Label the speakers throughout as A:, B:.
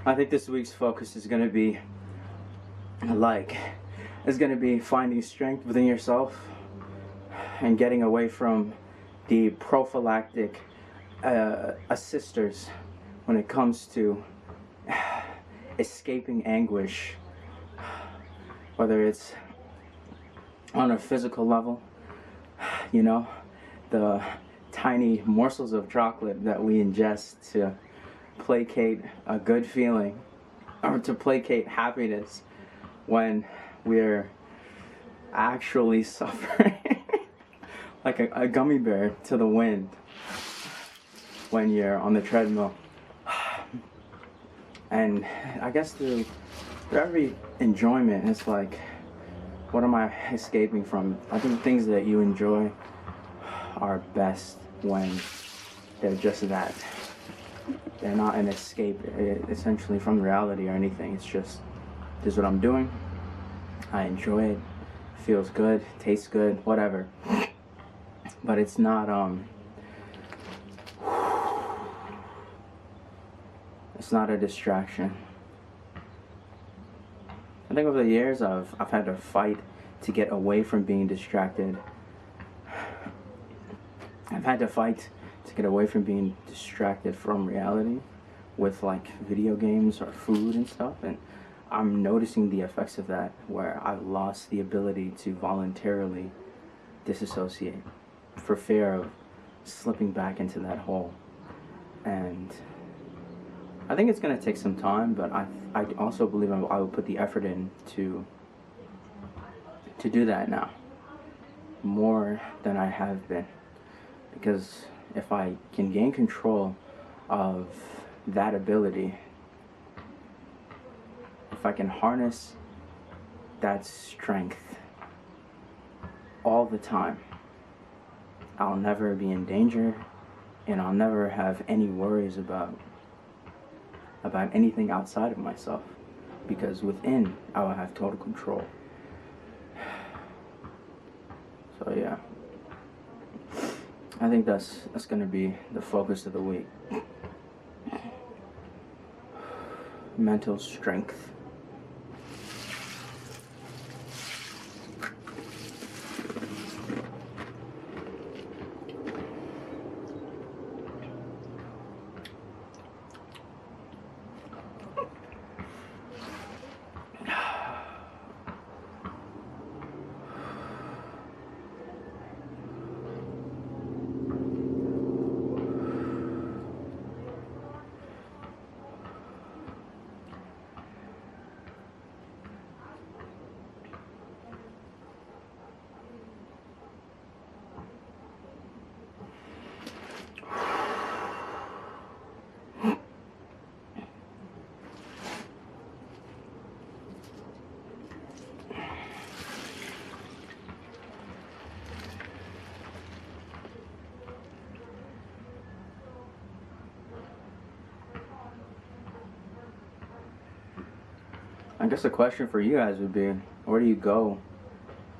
A: I think this week's focus is gonna be finding strength within yourself and getting away from the prophylactic assisters when it comes to escaping anguish, whether it's on a physical level, you know, the tiny morsels of chocolate that we ingest to placate a good feeling or to placate happiness when we're actually suffering like a gummy bear to the wind when you're on the treadmill. And I guess through every enjoyment, it's like, what am I escaping from? I think things that you enjoy are best when they're just that. They're not an escape essentially from reality or anything. It's just, this is what I'm doing. I enjoy it. Feels good, tastes good, whatever. But it's not it's not a distraction. I think over the years I've had to fight to get away from being distracted. I've had to fight to get away from being distracted from reality with like video games or food and stuff, and I'm noticing the effects of that, where I've lost the ability to voluntarily disassociate for fear of slipping back into that hole. And I think it's going to take some time, but I also believe I will put the effort in to do that now, more than I have been. Because if I can gain control of that ability, if I can harness that strength all the time, I'll never be in danger, and I'll never have any worries about anything outside of myself, because within I will have total control. So yeah, I think that's gonna be the focus of the week. Mental strength. I guess the question for you guys would be, where do you go,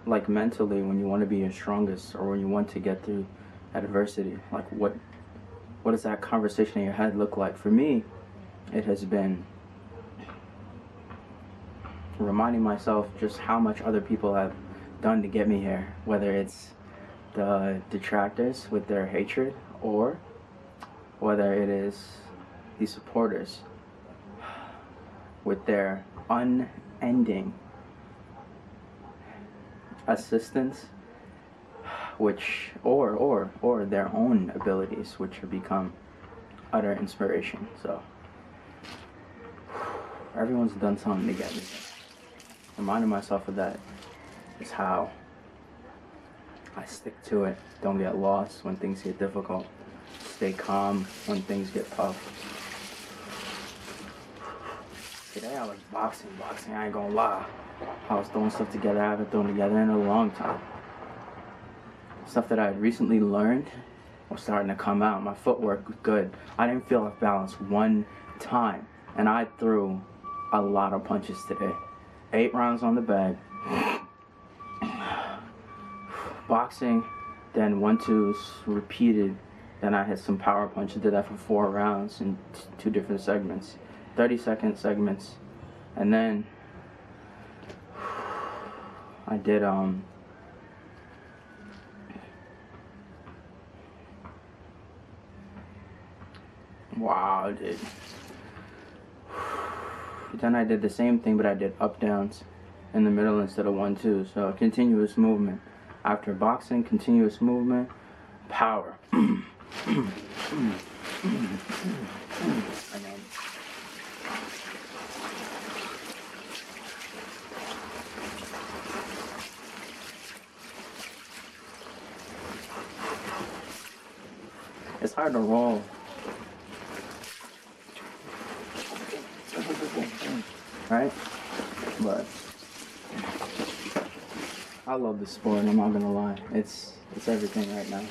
A: like mentally, when you want to be your strongest, or when you want to get through adversity? Like what does that conversation in your head look like? For me, it has been reminding myself just how much other people have done to get me here, whether it's the detractors with their hatred, or whether it is the supporters with their unending assistance, which or their own abilities, which have become utter inspiration. So everyone's done something to get me. Reminding myself of that is how I stick to it. Don't get lost when things get difficult. Stay calm when things get tough. Today I was boxing, I ain't gonna lie. I was throwing stuff together I haven't thrown together in a long time. Stuff that I had recently learned was starting to come out. My footwork was good. I didn't feel off balance one time, and I threw a lot of punches today. 8 rounds on the bag. Boxing, then 1-2s repeated. Then I had some power punches. Did that for 4 rounds in 2 different segments. 30-second segments, and then I did wow, dude. Then I did the same thing, but I did up downs in the middle instead of 1-2. So continuous movement. After boxing, continuous movement, power. And then it's hard to roll. Right? But I love this sport, I'm not gonna lie. It's everything right now.